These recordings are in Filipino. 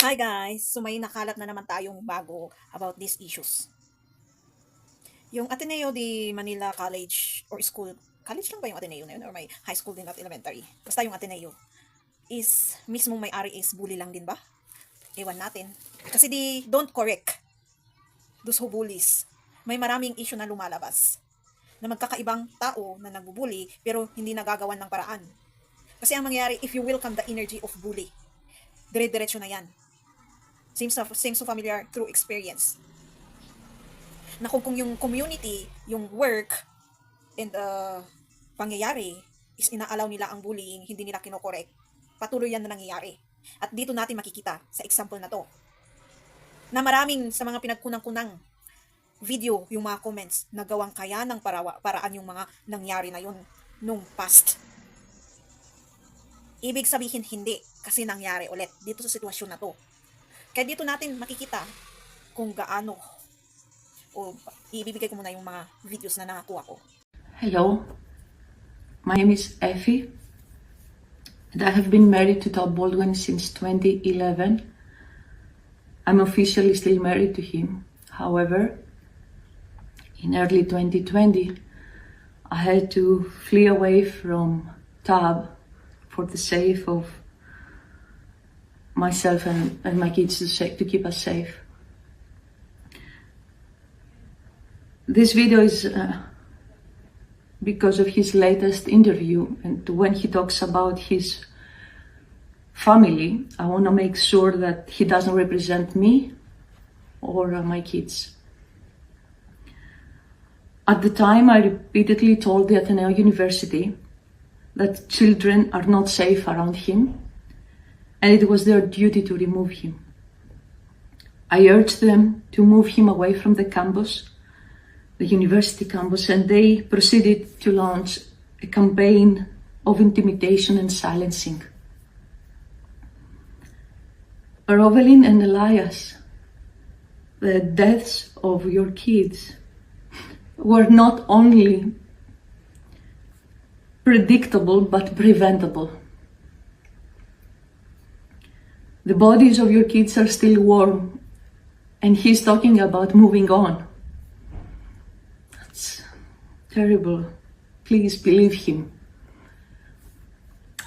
Hi guys! So may nakalat na naman tayong bago about these issues. Yung Ateneo de Manila College or School, college lang ba yung Ateneo na yun or may high school din at elementary? Basta yung Ateneo is, mismong may-ari is bully lang din ba? Ewan natin. Kasi don't correct those who bullies. May maraming issue na lumalabas na magkakaibang tao na nagbubully pero hindi nagagawan ng paraan. Kasi ang mangyayari, if you welcome the energy of bully, dire-diretso na yan. Seems so familiar through experience. Na kung yung community, yung work, and pangyayari is inaalaw nila ang bullying, hindi nila kinokorek, patuloy yan na nangyayari. At dito natin makikita sa example na to, na maraming sa mga pinagkunang-kunang video, yung mga comments, nagawang kaya ng paraan yung mga nangyari na yun nung past. Ibig sabihin hindi, kasi nangyari ulit dito sa sitwasyon na to. Kaya dito natin makikita kung gaano, o ibibigay ko muna yung mga videos na nakakuha ko. Hello, my name is Effie, and I have been married to Tal Baldwin since 2011. I'm officially still married to him. However, in early 2020, I had to flee away from Tab for the sake of myself and my kids to keep us safe. This video is because of his latest interview, and when he talks about his family, I want to make sure that he doesn't represent me or my kids. At the time, I repeatedly told the Ateneo University that children are not safe around him, and it was their duty to remove him. I urged them to move him away from the campus, the university campus, and they proceeded to launch a campaign of intimidation and silencing. Rovelyn and Elias, the deaths of your kids were not only predictable but preventable. The bodies of your kids are still warm, and he's talking about moving on. That's terrible. Please believe him.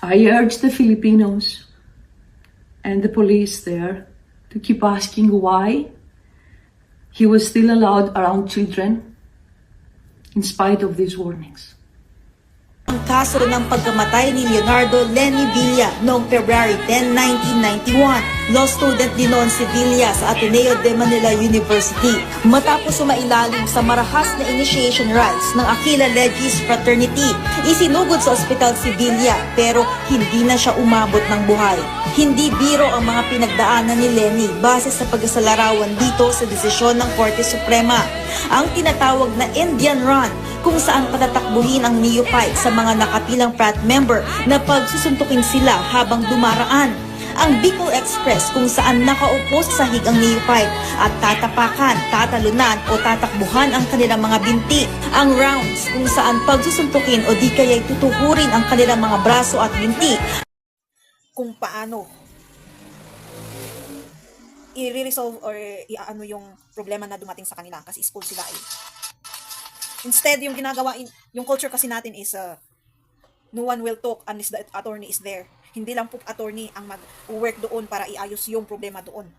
I urge the Filipinos and the police there to keep asking why he was still allowed around children in spite of these warnings. Ang kaso ng pagkamatay ni Leonardo Lenny Villa noong February 10, 1991. Law student din noon si Villa sa Ateneo de Manila University. Matapos sumailalim sa marahas na initiation rites ng Aquila Legis Fraternity, isinugod sa ospital si Villa pero hindi na siya umabot ng buhay. Hindi biro ang mga pinagdaanan ni Lenny base sa pagkasalarawan dito sa desisyon ng Korte Suprema. Ang tinatawag na Indian Run, kung saan patatakbuhin ang neophyte sa mga nakapilang frat member na pagsusuntukin sila habang dumaraan. Ang Bicol Express, kung saan nakaupo sa sahig ang neophyte at tatapakan, tatalunan o tatakbuhan ang kanilang mga binti. Ang rounds, kung saan pagsusuntukin o di kaya'y tutukurin ang kanilang mga braso at binti. Kung paano i-resolve or iaano yung problema na dumating sa kanila kasi school sila eh. Instead, yung ginagawa, yung culture kasi natin is no one will talk unless the attorney is there. Hindi lang po attorney ang mag-work doon para iayos yung problema doon.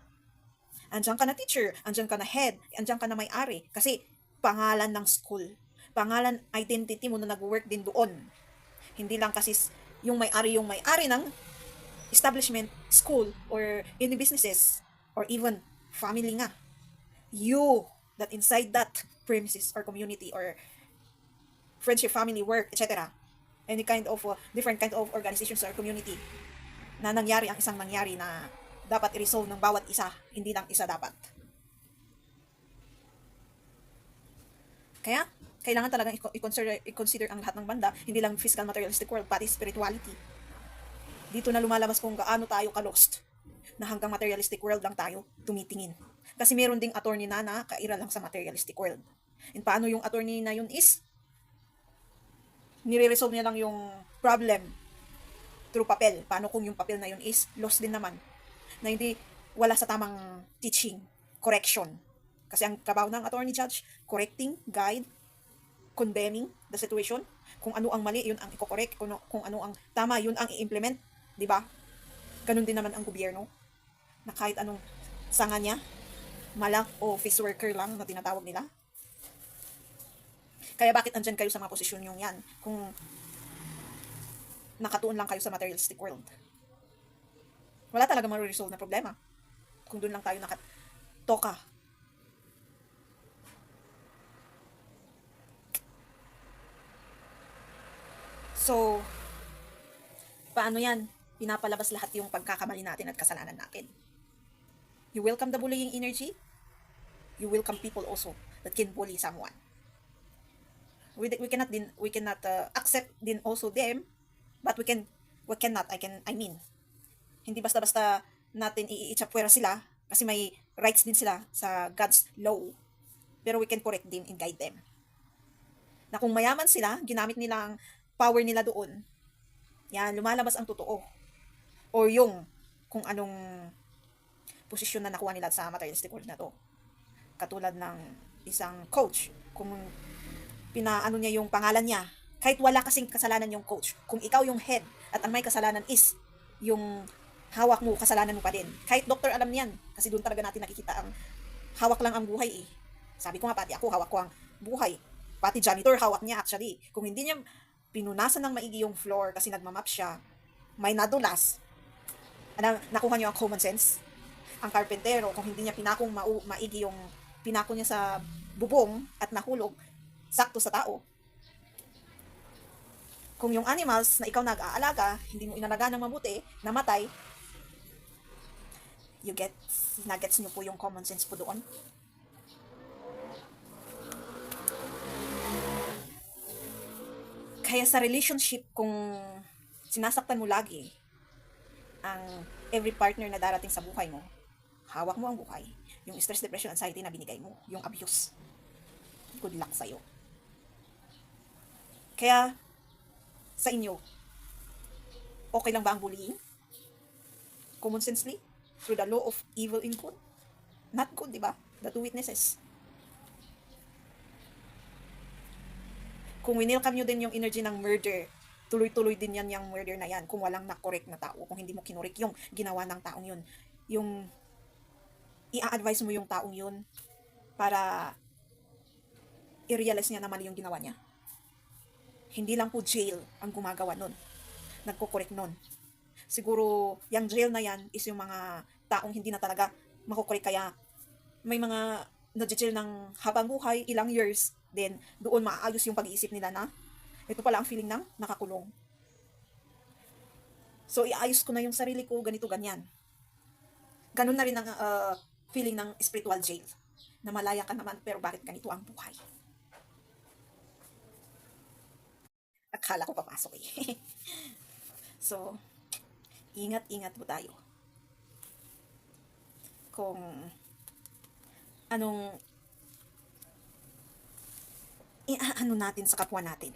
Andiyan ka na teacher, andiyan ka na head, andiyan ka na may-ari. Kasi pangalan ng school, pangalan, identity mo na nag-work din doon. Hindi lang kasi yung may-ari ng establishment, school, or any businesses, or even family nga. You, that inside that premises or community or friendship, family, work, etc. Any kind of different kind of organizations or community na nangyari ang isang nangyari na dapat i-resolve ng bawat isa, hindi lang isa dapat. Kaya, kailangan talagang i-consider ang lahat ng banda, hindi lang physical materialistic world, pati spirituality. Dito na lumalabas kung gaano tayo ka-lost na hanggang materialistic world lang tayo tumitingin. Kasi meron ding attorney na kaira lang sa materialistic world. And paano yung attorney na yun is, nire-resolve niya lang yung problem through papel. Paano kung yung papel na yun is lost din naman? Na hindi wala sa tamang teaching, correction. Kasi ang trabaho ng attorney judge, correcting, guide, condemning the situation. Kung ano ang mali, yun ang i-correct. Kung ano ang tama, yun ang i-implement. Di ba? Ganun din naman ang gobyerno. Na kahit anong sanga niya, malak o office worker lang na tinatawag nila. Kaya bakit andyan kayo sa mga posisyon yung yan? Kung nakatuon lang kayo sa materialistic world. Wala talaga ma-resolve na problema. Kung doon lang tayo nakatoka. So, paano yan? Pinapalabas lahat yung pagkakamali natin at kasalanan natin. You welcome the bullying energy, you welcome people also that can bully someone. We cannot accept din also them, but we cannot, I mean, hindi basta-basta natin iitsapwera sila kasi may rights din sila sa God's law. Pero we can correct them and guide them. Na kung mayaman sila, ginamit nila ang power nila doon, yan, lumalabas ang totoo. Or yung kung anong posisyon na nakuha nila sa materialistic world na to. Katulad ng isang coach, kung pinaano niya yung pangalan niya, kahit wala kasing kasalanan yung coach, kung ikaw yung head at ang may kasalanan is yung hawak mo, kasalanan mo pa din. Kahit doktor alam niyan, kasi doon talaga natin nakikita ang hawak lang ang buhay eh. Sabi ko nga, pati ako, hawak ko ang buhay. Pati janitor, hawak niya actually. Kung hindi niya pinunasan ng maigi yung floor kasi nagmamap siya, may nadulas. Nakuha niyo ang common sense? Ang karpentero, kung hindi niya pinakong maigi yung pinako niya sa bubong at nahulog, sakto sa tao. Kung yung animals na ikaw nag-aalaga, hindi mo inalaga ng mabuti, namatay, nuggets niyo po yung common sense po doon. Kaya sa relationship, kung sinasaktan mo lagi ang every partner na darating sa buhay mo, hawak mo ang buhay, yung stress, depression, anxiety na binigay mo, yung abuse, good luck sa'yo. Kaya, sa inyo, okay lang ba ang bullying? Common sensely? Through the law of evil and good? Not good, di ba? The two witnesses. Kung winelcome nyo din yung energy ng murder, tuloy-tuloy din yan yung murder na yan kung walang na-correct na tao, kung hindi mo kinorek yung ginawa ng taong yun. Yung i-advise mo yung taong yun para i-realize niya na mali yung ginawa niya. Hindi lang po jail ang gumagawa nun. Nagko-correct nun. Siguro, yung jail na yan is yung mga taong hindi na talaga makukorek, kaya may mga nag-jail ng habang buhay, ilang years, then doon maaayos yung pag-iisip nila na ito pala ang feeling ng nakakulong. So, iayos ko na yung sarili ko, ganito, ganyan. Ganun na rin ang feeling ng spiritual jail. Na malaya ka naman, pero bakit ganito ang buhay? Akala ko papasok eh. So, ingat-ingat po tayo. Kung anong iaano natin sa kapwa natin.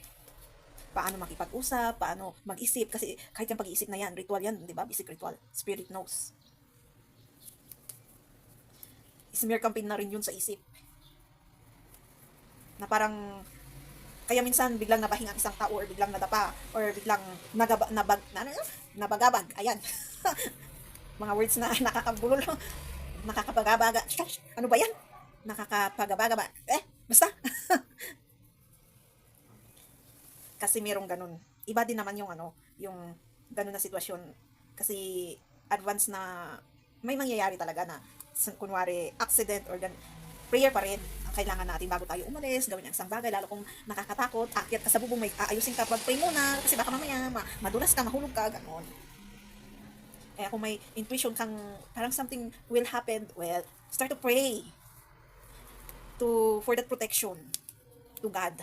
Paano makipag-usap, paano mag-isip, kasi kahit yung pag-iisip na yan, ritual yan, di ba? Basic ritual. Spirit knows. Smear campaign na rin yun sa isip. Na parang, kaya minsan biglang nabahing ang isang tao, or biglang nadapa, or biglang nabagabag. Ayan. Mga words na nakakabulol. Nakakapagabaga. Ano ba yan? Nakakapagabagaba. Basta. Kasi merong ganun. Iba din naman yung yung ganun na sitwasyon. Kasi advance na may mangyayari talaga na kunwari accident or prayer pa rin ang kailangan natin bago tayo umalis, gawin ang isang bagay, lalo kung nakakatakot, aakyat ka sa bubong, may aayusin ka, pag-pray muna, kasi baka mamaya madulas ka, mahulog ka, gano'n. Kaya kung may intuition kang parang something will happen, well, start to pray for that protection to God.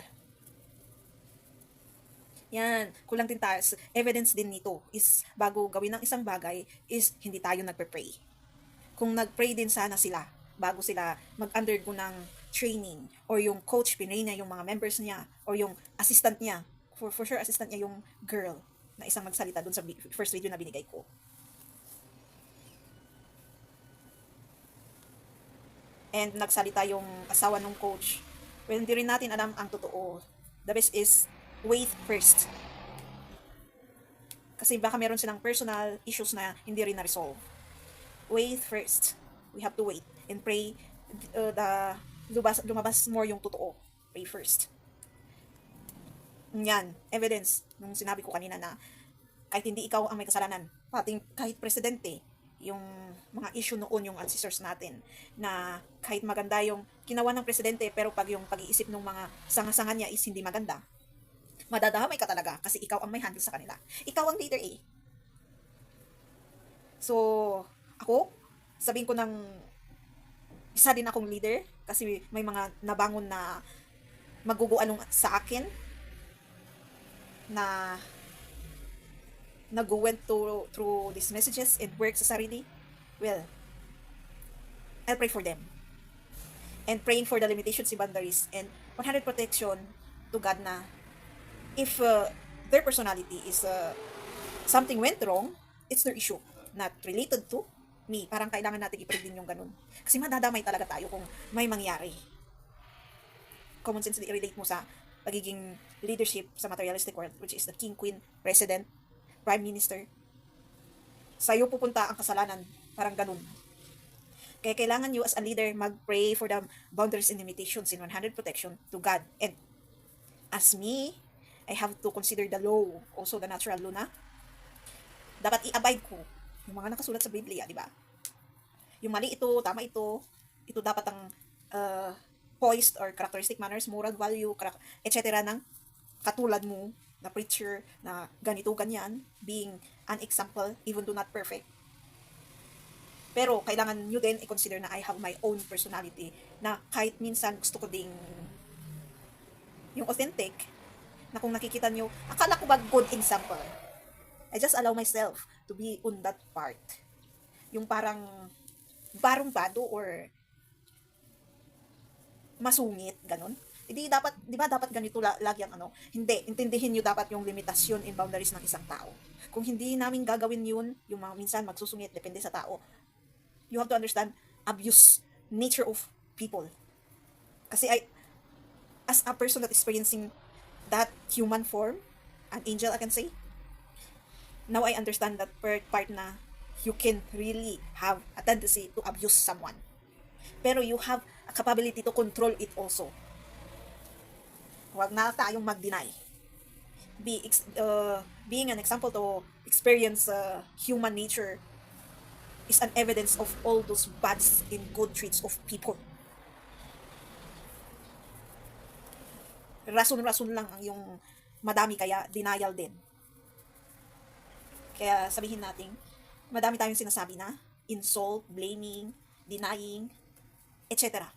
Yan, kulang din tayo. Evidence din nito is bago gawin ng isang bagay is hindi tayo nagpe-pray. Kung nag-pray din sana sila bago sila mag-undergo ng training, or yung coach, pinray niya yung mga members niya, or yung assistant niya, for sure assistant niya yung girl na isang magsalita dun sa first video na binigay ko. and nagsalita yung asawa ng coach, well, hindi rin natin alam ang totoo. The best is wait first. Kasi baka meron silang personal issues na hindi rin na-resolve. Wait first. We have to wait and pray lumabas more yung totoo. Pray first. Yan, evidence nung sinabi ko kanina na kahit hindi ikaw ang may kasalanan, pating kahit presidente, yung mga issue noon yung ancestors natin, na kahit maganda yung ginawa ng presidente, pero pag yung pag-iisip ng mga sanga-sanga niya is hindi maganda, madadamay ka talaga kasi ikaw ang may handle sa kanila. Ikaw ang leader eh. So, ako, sabihin ko ng isa din akong leader kasi may mga nabangon na maguguanong sa akin na nag-went through these messages and work sa sarili. Well, I'll pray for them. And praying for the limitations and boundaries and 100 protection to God na if their personality is something went wrong, it's their issue, not related to me. Parang kailangan natin i-pray din yung ganun. Kasi madadamay talaga tayo kung may mangyari. Common sense i-relate mo sa pagiging leadership sa materialistic world, which is the king, queen, president, prime minister. Sa'yo pupunta ang kasalanan. Parang ganun. Kaya kailangan you as a leader mag-pray for the boundaries and limitations in 100 protection to God. And as me, I have to consider the law, also the natural law na dapat i-abide ko yung mga nakasulat sa Biblia, di ba? Yung mali ito, tama ito dapat ang poised or characteristic manners, moral value, etc. ng katulad mo na preacher na ganito, ganyan, being an example, even though not perfect. Pero kailangan nyo din i-consider na I have my own personality na kahit minsan gusto ko ding yung authentic na kung nakikita nyo, akala ko ba good example? I just allow myself to be on that part. Yung parang barong-bado or masungit, ganun. Hindi dapat, di ba dapat ganito lagi ang ano? Hindi, intindihin nyo dapat yung limitasyon and boundaries ng isang tao. Kung hindi namin gagawin yun, yung mga minsan magsusungit, depende sa tao, you have to understand abuse nature of people. Kasi as a person that experiencing that human form, an angel I can say, now I understand that part na you can really have a tendency to abuse someone. Pero you have a capability to control it also. Huwag na tayong mag-deny. Being an example to experience human nature is an evidence of all those bad and good traits of people. Rason-rason lang ang yung madami, kaya denial din. Kaya sabihin natin, madami tayong sinasabi na insult, blaming, denying, etc.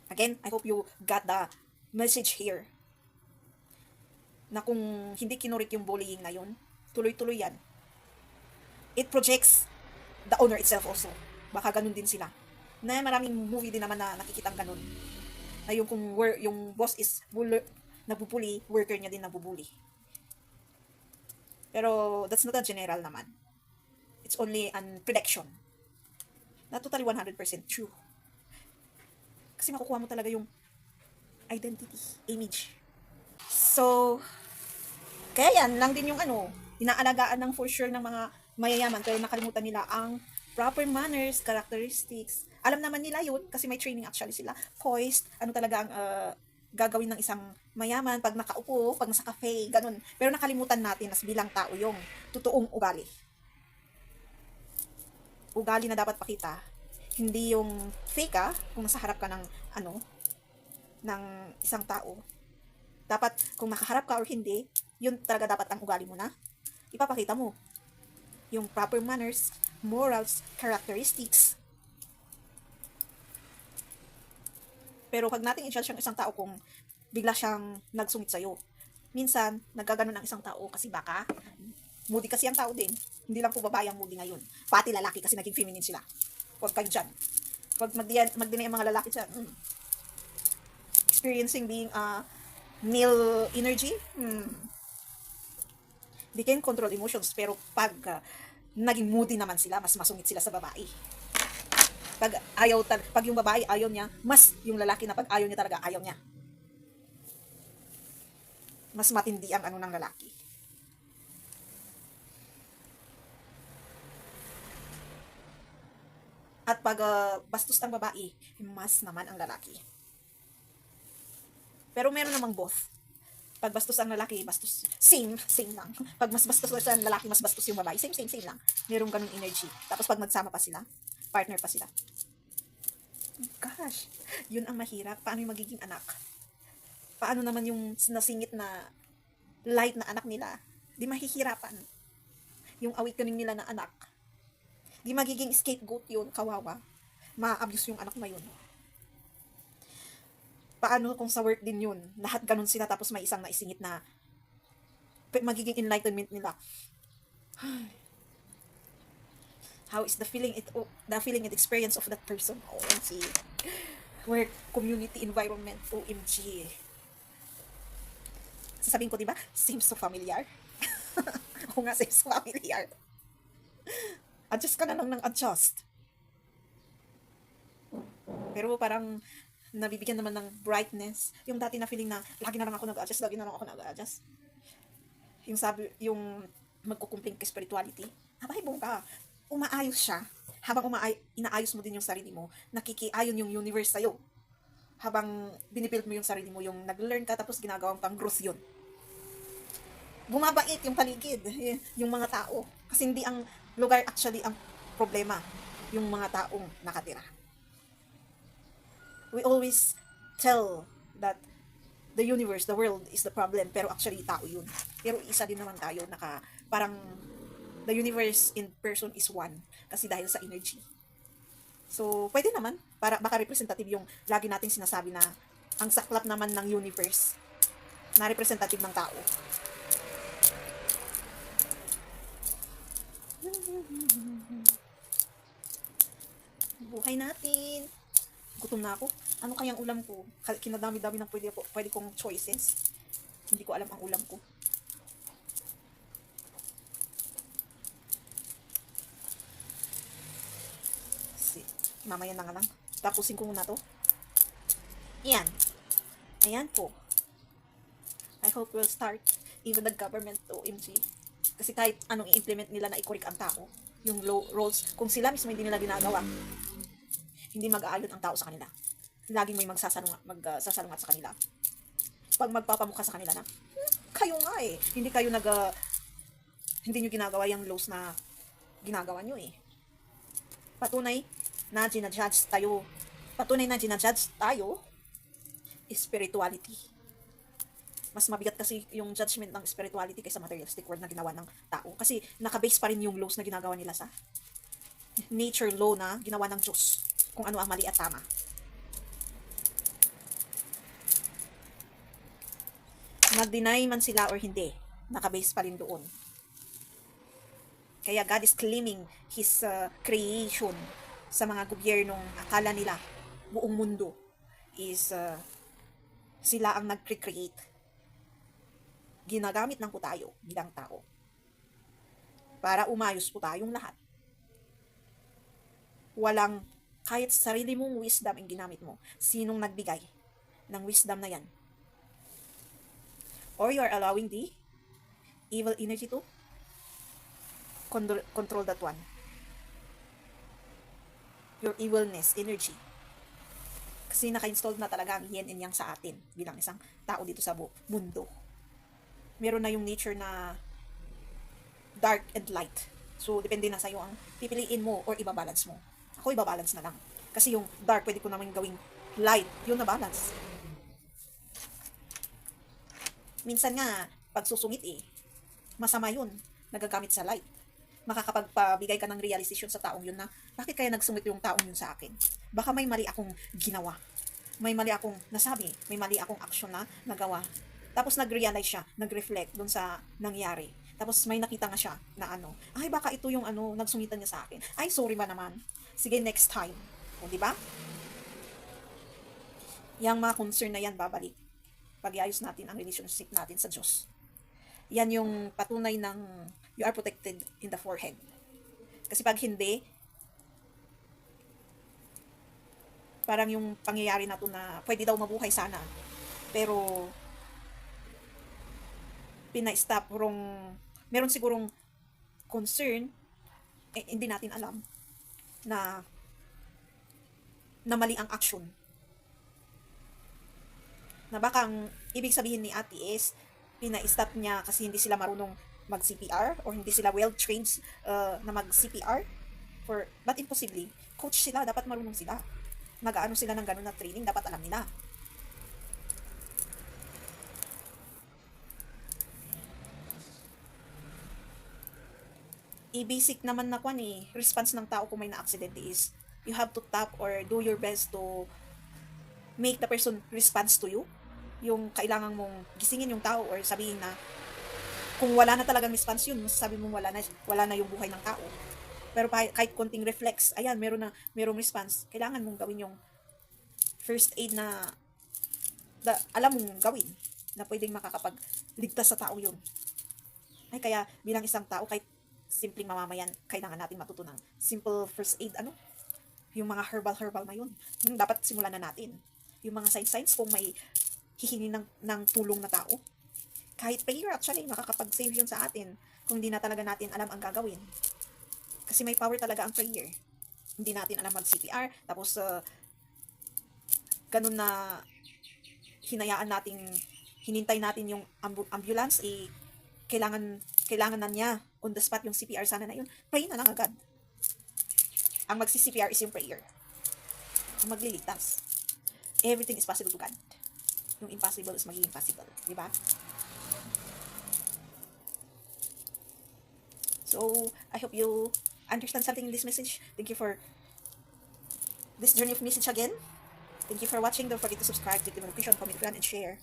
Again, I hope you got the message here na kung hindi kinurik yung bullying na yun, tuloy-tuloy yan. It projects the owner itself also. Baka ganun din sila. Na maraming movie din naman na nakikitang ganun. Na yung kung yung boss is nabubuli, worker niya din nabubuli. Pero that's not a general naman. It's only an prediction. Not totally 100% true. Kasi makukuha mo talaga yung identity, image. So, kaya yan lang din yung inaalagaan ng for sure ng mga mayayaman, pero nakalimutan nila ang proper manners, characteristics. Alam naman nila yun kasi may training actually sila. Poised, ano talaga ang gagawin ng isang mayaman pag nakaupo, pag nasa cafe, ganun. Pero nakalimutan natin as bilang tao yung totoong ugali. Ugali na dapat pakita. Hindi yung fake kung nasa harap ka ng ng isang tao. Dapat kung nakaharap ka or hindi, yun talaga dapat ang ugali mo na ipapakita mo. Yung proper manners, morals, characteristics. Pero pag nating i-judge ang isang tao kung bigla siyang nagsungit sa'yo, minsan nagkaganon ang isang tao kasi baka moody kasi ang tao din. Hindi lang po babae ang moody ngayon. Pati lalaki kasi naging feminine sila. Huwag kayo dyan. Huwag mag-deny ang mga lalaki dyan. Experiencing being male energy. They can control emotions. Pero pag naging moody naman sila, mas masungit sila sa babae. Pag yung babae ayaw niya, mas yung lalaki na pag ayaw niya talaga, ayaw niya. Mas matindi ang ano ng lalaki. At pag bastos ang babae, mas naman ang lalaki. Pero meron namang both. Pag bastos ang lalaki, bastos, same lang. Pag mas bastos ang lalaki, mas bastos yung babae, same lang. Merong ganung energy. Tapos pag magsama pa sila, partner pa sila. Gosh, yun ang mahirap. Paano yung magiging anak? Paano naman yung nasingit na light na anak nila? Di mahihirapan. Yung awakening nila na anak. Di magiging scapegoat yun, kawawa. Ma-abuse yung anak na yun. Paano kung sa work din yun? Lahat ganun sila tapos may isang naisingit na magiging enlightenment nila. How is the feeling and experience of that person? OMG. Work, community, environment, OMG. Sasabihin ko, di ba? Seems so familiar. Oo nga, seems so familiar. Adjust ka na lang ng adjust. Pero parang nabibigyan naman ng brightness. Yung dati na feeling na lagi na lang ako nag-adjust, yung magkukumpling ka spirituality. Abay, ka. Umaayos siya. Habang inaayos mo din yung sarili mo, nakikiayon yung universe sa'yo. Habang binibuild mo yung sarili mo, yung nag-learn ka, tapos ginagawang pang growth yun. Bumabait yung paligid, yung mga tao. Kasi hindi ang lugar actually ang problema, yung mga taong nakatira. We always tell that the universe, the world is the problem, pero actually tao yun. Pero isa din naman tayo, parang the universe in person is one, kasi dahil sa energy. So, pwede naman, baka representative yung lagi natin sinasabi na ang saklap naman ng universe na representative ng tao. Buhay natin. Gutom na ako. Ano kayang ulam ko? Kinadami-dami ng pwede kong choices. Hindi ko alam ang ulam ko. Mamaya na nga lang. Tapusin ko muna to. Yan. Ayan po. I hope we'll start. Even the government, OMG. Kasi kahit anong i-implement nila na i-correct ang tao, yung low roles, kung sila mismo hindi nila ginagawa, hindi mag-aayon ang tao sa kanila. Laging may magsasalungat sa kanila. Pag magpapamukha sa kanila na, kayo nga eh. Hindi nyo ginagawa yung laws na ginagawa nyo eh. Patunay na ginajudge tayo, spirituality. Mas mabigat kasi yung judgment ng spirituality kaysa materialistic world na ginawa ng tao. Kasi nakabase pa rin yung laws na ginagawa nila sa nature law na ginawa ng Diyos. Kung ano ang mali at tama. Mag-deny man sila or hindi, nakabase pa rin doon. Kaya God is claiming His creation sa mga gobyernong akala nila buong mundo is sila ang nag-create. Ginagamit lang po tayo bilang tao para umayos po tayong lahat. Walang kahit sarili mong wisdom ang ginamit mo. Sinong nagbigay ng wisdom na yan? Or you are allowing the evil energy to control that one. Your evilness energy. Kasi naka-installed na talaga ang yin and yang sa atin bilang isang tao dito sa mundo. Meron na yung nature na dark and light. So, depende na sa'yo ang pipiliin mo or ibabalance mo. Ako ibabalance na lang. Kasi yung dark, pwede ko naman gawing light. Yun na balance. Minsan nga, pag susungit masama yun. Nagagamit sa light. Makakapagpabigay ka ng realization sa taong yun na, bakit kaya nagsungit yung taong yun sa akin? Baka may mali akong ginawa. May mali akong nasabi. May mali akong action na nagawa. Tapos nag-realize siya, nag-reflect dun sa nangyari. Tapos may nakita nga siya na ay baka ito yung nagsungitan niya sa akin. Ay, sorry ba naman? Sige, next time. O, di ba? Yang mga concern na yan, babalik. Pag-iayos natin ang relationship natin sa Diyos. Yan yung patunay ng you are protected in the forehead. Kasi pag hindi, Parang yung pangyayari na to na pwede daw mabuhay sana. Pero, pina-stop meron sigurong concern, hindi natin alam na mali ang action. Na baka ang ibig sabihin ni ate is, pina-stop niya kasi hindi sila marunong mag-CPR or hindi sila well-trained na mag-CPR. But imposible. Coach sila, dapat marunong sila. Mag-aano sila ng ganun na training, dapat alam nila. I-basic naman na response ng tao kung may na-accident is, you have to tap or do your best to make the person response to you. Yung kailangan mong gisingin yung tao or sabihin na, kung wala na talagang response yun, masasabi mong wala na yung buhay ng tao. Pero kahit konting reflex, ayan, merong response, kailangan mong gawin yung first aid na alam mong gawin, na pwedeng makakapagligtas sa tao yun. Ay, kaya bilang isang tao, kahit simpleng mamamayan, kailangan natin matutunan simple first aid, yung mga herbal na yun. Dapat simulan na natin. Yung mga signs kung may hihingi ng tulong na tao. Kahit prayer, actually, makakapag-save yun sa atin kung hindi na talaga natin alam ang gagawin. Kasi may power talaga ang prayer. Hindi natin alam mag-CPR, tapos ganun na hinintay natin yung ambulance, kailangan na niya on the spot yung CPR sana na yun. Pray na lang agad. Ang magsi-CPR is yung prayer. Ang magliligtas. Everything is possible to God. Yung impossible is magiging possible. Diba? So, I hope you understand something in this message. Thank you for this journey of message again. Thank you for watching. Don't forget to subscribe, click the notification, comment, and share.